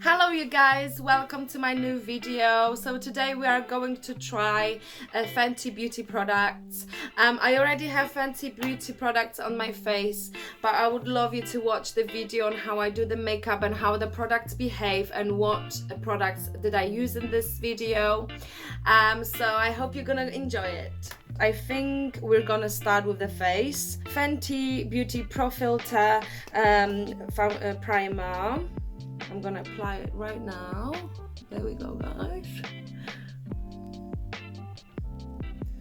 Hello you guys, welcome to my new video. So today we are going to try Fenty Beauty products. I already have Fenty Beauty products on my face, but I would love you to watch the video on how I do the makeup and how the products behave and what products did I use in this video. So I hope you're gonna enjoy it. I think we're gonna start with the face. Fenty Beauty Pro Filter primer. I'm gonna apply it right now. There we go, guys.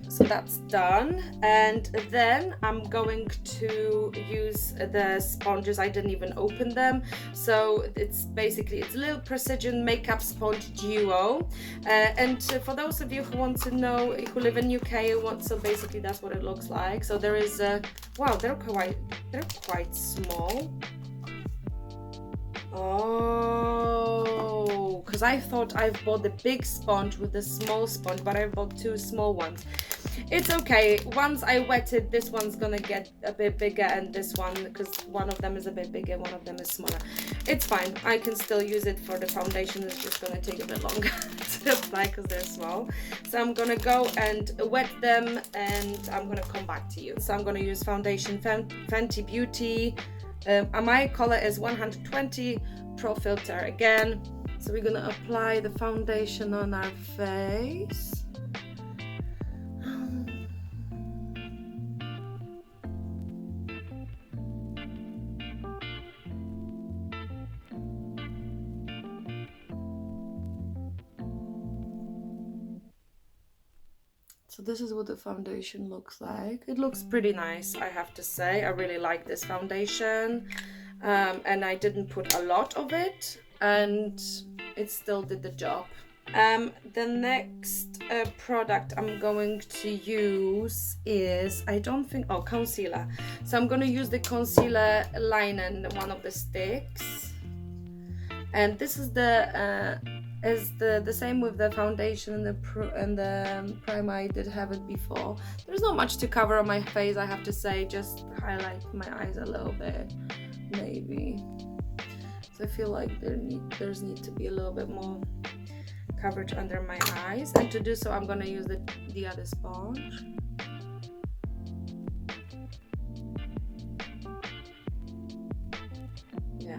So that's done, and then I'm going to use the sponges. I didn't even open them, so it's a little precision makeup sponge duo. And for those of you who want to know, who live in UK, so basically that's what it looks like. So there is wow, they're quite small. Oh, because I thought I've bought the big sponge with the small sponge, but I bought two small ones. It's okay. Once I wet it, this one's gonna get a bit bigger, and this one, because one of them is a bit bigger, one of them is smaller. It's fine. I can still use it for the foundation. It's just gonna take a bit longer to apply because they're small. So I'm gonna go and wet them, and I'm gonna come back to you. So I'm gonna use foundation Fenty Beauty. My color is 120 Pro Filter again. So we're gonna apply the foundation on our face. So this is what the foundation looks like. It looks pretty nice, I have to say. I really like this foundation. And I didn't put a lot of it, and it still did the job. The next product I'm going to use is, concealer. So I'm going to use the concealer liner in one of the sticks. And this is the same with the foundation and the primer. I did have it before. There's not much to cover on my face, I have to say. Just highlight my eyes a little bit, maybe. So I feel like there's need to be a little bit more coverage under my eyes. And to do so, I'm gonna use the other sponge. Yeah.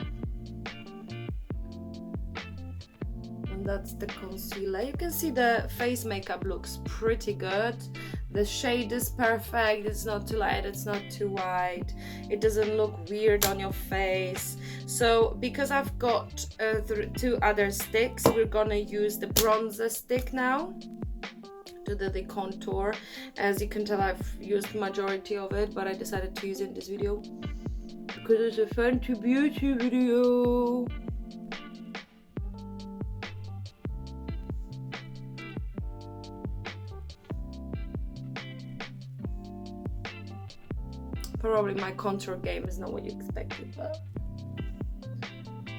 That's the concealer. You can see the face makeup looks pretty good. The shade is perfect. It's not too light, it's not too white. It doesn't look weird on your face. So because I've got two other sticks, we're gonna use the bronzer stick now to do the contour. As you can tell, I've used majority of it, but I decided to use it in this video because it's a Fenty Beauty video. Probably my contour game is not what you expected, but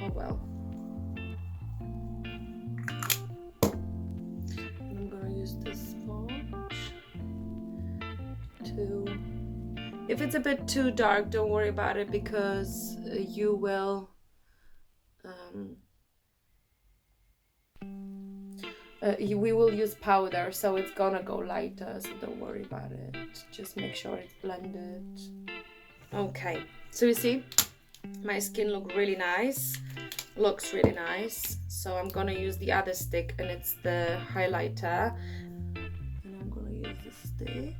oh well. And I'm gonna use this sponge to... If it's a bit too dark, don't worry about it, because you will we will use powder, so it's gonna go lighter, so don't worry about it. Just make sure it's blended. Okay, so you see my skin looks really nice. So I'm gonna use the other stick, and it's the highlighter, and I'm gonna use the stick.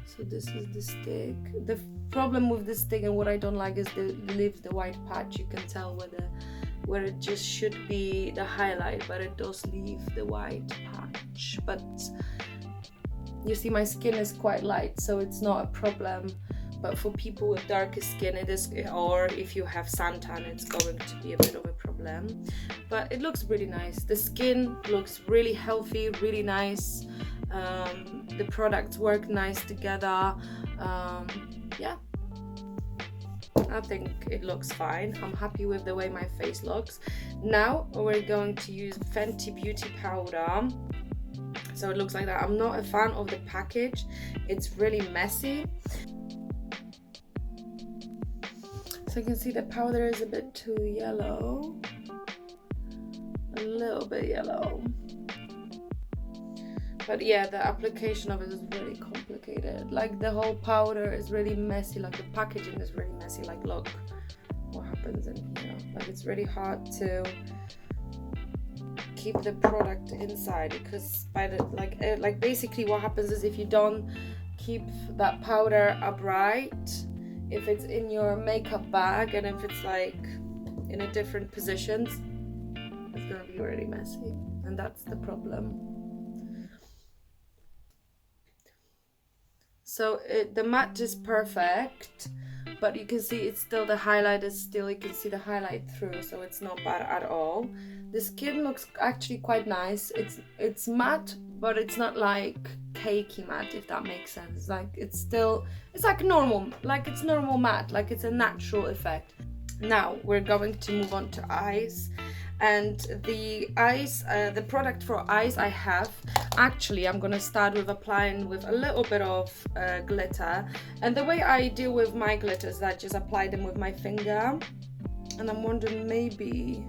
So this is the stick. The problem with this stick and what I don't like is it leaves the white patch. You can tell where it just should be the highlight, but it does leave the white patch. But you see, my skin is quite light, so it's not a problem. But for people with darker skin, it is, or if you have suntan, it's going to be a bit of a problem. But it looks really nice. The skin looks really healthy, really nice. The products work nice together. Yeah, I think it looks fine. I'm happy with the way my face looks. Now we're going to use Fenty Beauty powder. So it looks like that. I'm not a fan of the package. It's really messy. So So you can see the powder is a bit too yellow. A little bit yellow. But yeah, the application of it is really complicated. Like the whole powder is really messy. Like the packaging is really messy. Like look what happens in here. Like it's really hard to keep the product inside because by the like basically what happens is if you don't keep that powder upright, if it's in your makeup bag and if it's like in a different positions, it's gonna be really messy, and that's the problem. So the matte is perfect, but you can see it's still, the highlight is still, you can see the highlight through, so it's not bad at all. The skin looks actually quite nice. It's matte, but it's not like cakey matte, if that makes sense. Like it's still, it's like normal, like it's normal matte, like it's a natural effect. Now we're going to move on to eyes. And the eyes, the product for eyes I have, actually I'm gonna start with applying with a little bit of glitter. And the way I deal with my glitters is I just apply them with my finger. And I'm wondering maybe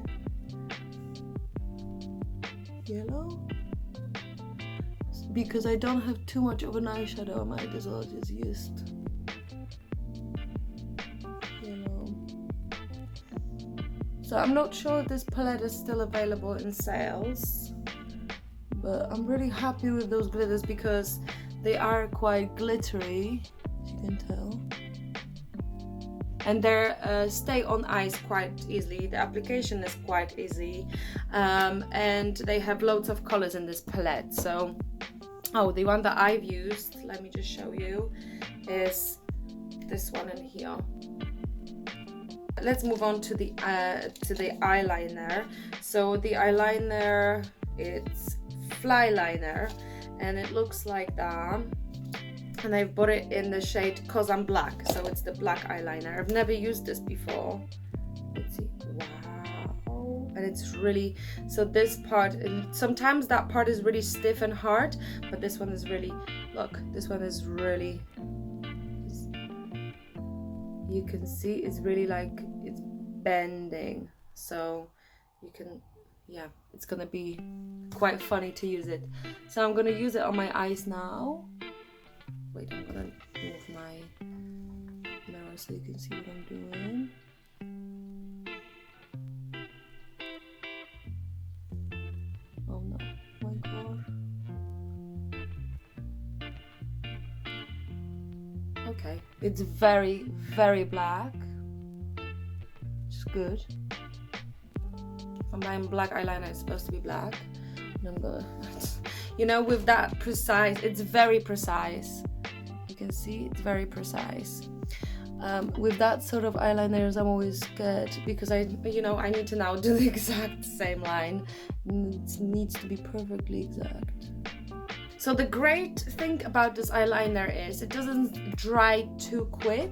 yellow? Because I don't have too much of an eyeshadow, I might as well just use yellow. So I'm not sure if this palette is still available in sales, but I'm really happy with those glitters because they are quite glittery, as you can tell. And they stay on eyes quite easily. The application is quite easy, and they have loads of colors in this palette. So, oh, the one that I've used, let me just show you, is this one in here. Let's move on to the eyeliner. So the eyeliner, it's Fly Liner, and it looks like that. And I've bought it in the shade Cause I'm Black, so it's the black eyeliner. I've never used this before. Let's see. Wow. And it's really, so this part, sometimes that part is really stiff and hard, but this one is really, look, this one is really, you can see it's really like it's bending, so you can, yeah, it's gonna be quite funny to use it. So I'm gonna use it on my eyes now. Wait, I'm gonna move my mirror so you can see what I'm doing. Oh no, my god. Okay, it's very, very black, which is good. If I'm buying black eyeliner, it's supposed to be black. And I'm gonna, you know, with that precise, it's very precise. You can see it's very precise. With that sort of eyeliners, I'm always scared because I need to now do the exact same line. It needs to be perfectly exact. So the great thing about this eyeliner is it doesn't dry too quick,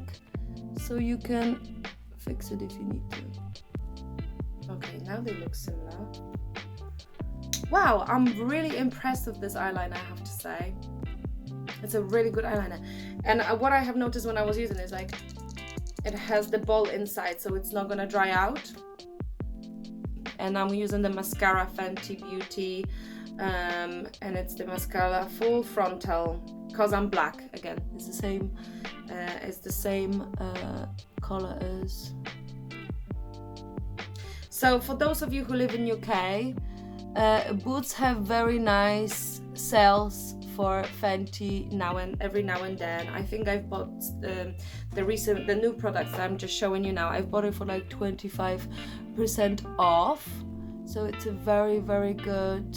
so you can fix it if you need to. Okay, now they look similar. Wow, I'm really impressed with this eyeliner, I have to say. It's a really good eyeliner. And what I have noticed when I was using it is like it has the ball inside, so it's not gonna dry out. And I'm using the mascara Fenty Beauty, and it's the mascara Full Frontal Cause I'm Black. Again, it's the same. It's the same color as. So for those of you who live in UK, Boots have very nice sales for Fenty every now and then. I think I've bought the new products that I'm just showing you now. I've bought it for like 25% off, so it's a very, very good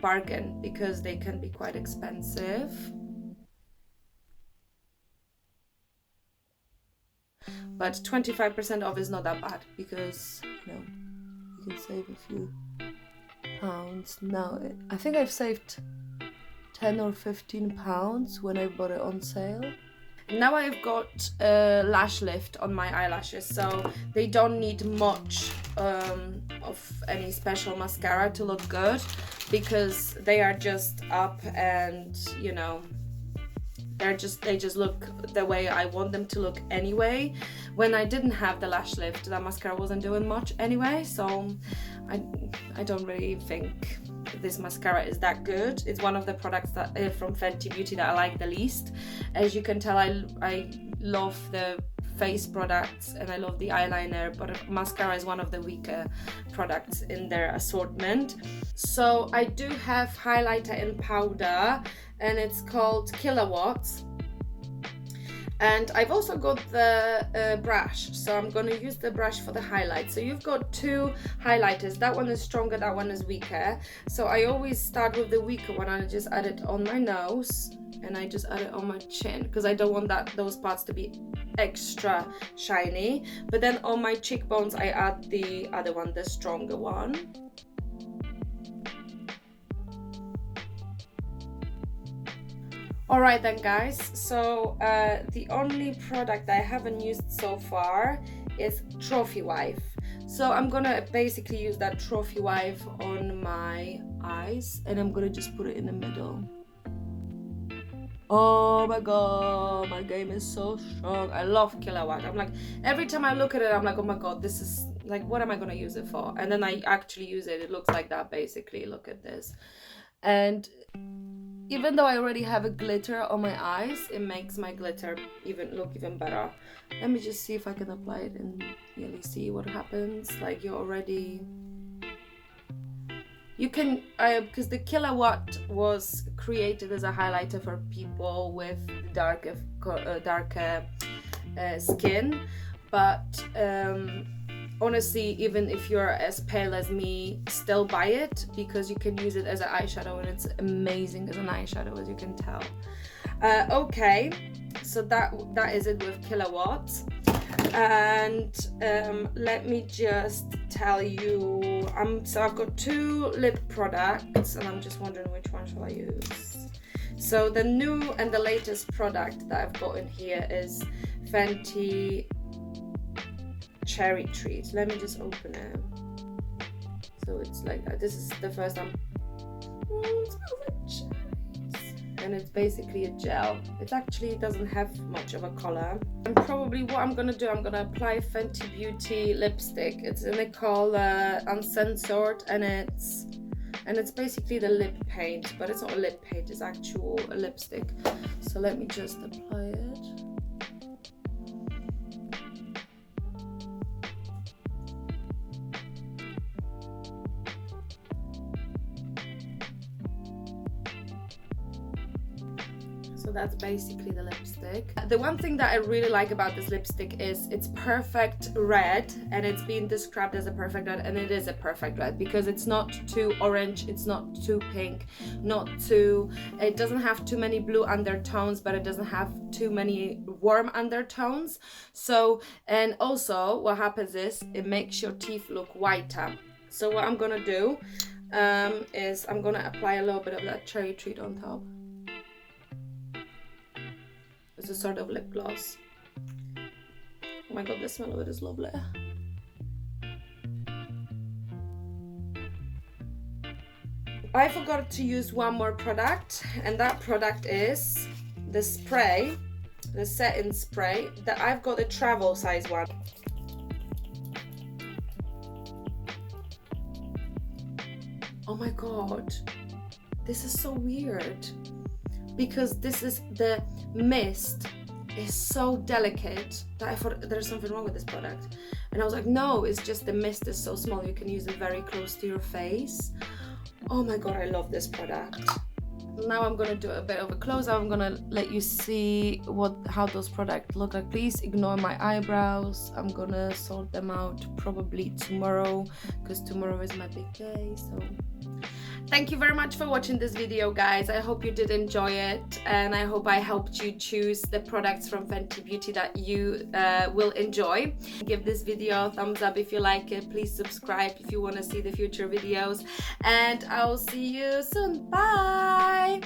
bargain because they can be quite expensive. But 25% off is not that bad because you can save a few pounds. Now I think I've saved 10 or 15 pounds when I bought it on sale. Now I've got a lash lift on my eyelashes, so they don't need much of any special mascara to look good because they are just up and they just look the way I want them to look anyway. When I didn't have the lash lift, that mascara wasn't doing much anyway, so I don't really think this mascara is that good. It's one of the products that from Fenty Beauty that I like the least. As you can tell, I love the face products and I love the eyeliner, but mascara is one of the weaker products in their assortment. So I do have highlighter in powder, and it's called Kilowatts. And I've also got the brush, so I'm going to use the brush for the highlight. So you've got two highlighters. That one is stronger, that one is weaker. So I always start with the weaker one and I just add it on my nose, and I just add it on my chin because I don't want those parts to be extra shiny. But then on my cheekbones I add the other one, the stronger one. Alright then guys, so the only product I haven't used so far is Trophy Wife. So I'm gonna basically use that Trophy Wife on my eyes, and I'm gonna just put it in the middle. Oh my god, my game is so strong. I love Kilowatt. I'm like, every time I look at it, I'm like, oh my god, this is like, what am I gonna use it for? And then I actually use it. It looks like that basically. Look at this. And even though I already have a glitter on my eyes, it makes my glitter look even better. Let me just see if I can apply it and really see what happens. Like you can, because the Kilowatt was created as a highlighter for people with darker skin, but honestly, even if you're as pale as me, still buy it because you can use it as an eyeshadow, and it's amazing as an eyeshadow, as you can tell. Okay, so that is it with Kilowatts. And let me just tell you, so I've got two lip products, and I'm just wondering which one shall I use. So the new and the latest product that I've got in here is Fenty Cherry Treat. Let me just open it. So it's like that. This is the first time. It smells like cherries. And it's basically a gel. It actually doesn't have much of a color. And probably what I'm gonna do, I'm gonna apply Fenty Beauty lipstick. It's in the color Uncensored, and it's basically the lip paint, but it's not a lip paint, it's actual lipstick. So let me just apply it. So that's basically the lipstick. The one thing that I really like about this lipstick is it's perfect red, and it's being described as a perfect red, and it is a perfect red because it's not too orange, it's not too pink, it doesn't have too many blue undertones, but it doesn't have too many warm undertones. So, and also what happens is it makes your teeth look whiter. So what I'm gonna do is I'm gonna apply a little bit of that Cherry Treat on top. It's a sort of lip gloss. Oh my god, the smell of it is lovely. I forgot to use one more product, and that product is the spray, the setting spray, that I've got a travel size one. Oh my god, this is so weird. Because the mist is so delicate that I thought there's something wrong with this product. And I was like, no, it's just the mist is so small, you can use it very close to your face. Oh my god, I love this product. Now I'm gonna do a bit of a close-up. I'm gonna let you see how those products look like. Please ignore my eyebrows. I'm gonna sort them out probably tomorrow, because tomorrow is my big day. So thank you very much for watching this video, guys. I hope you did enjoy it, and I hope I helped you choose the products from Fenty Beauty that you will enjoy. Give this video a thumbs up if you like it. Please subscribe if you want to see the future videos, and I'll see you soon. Bye!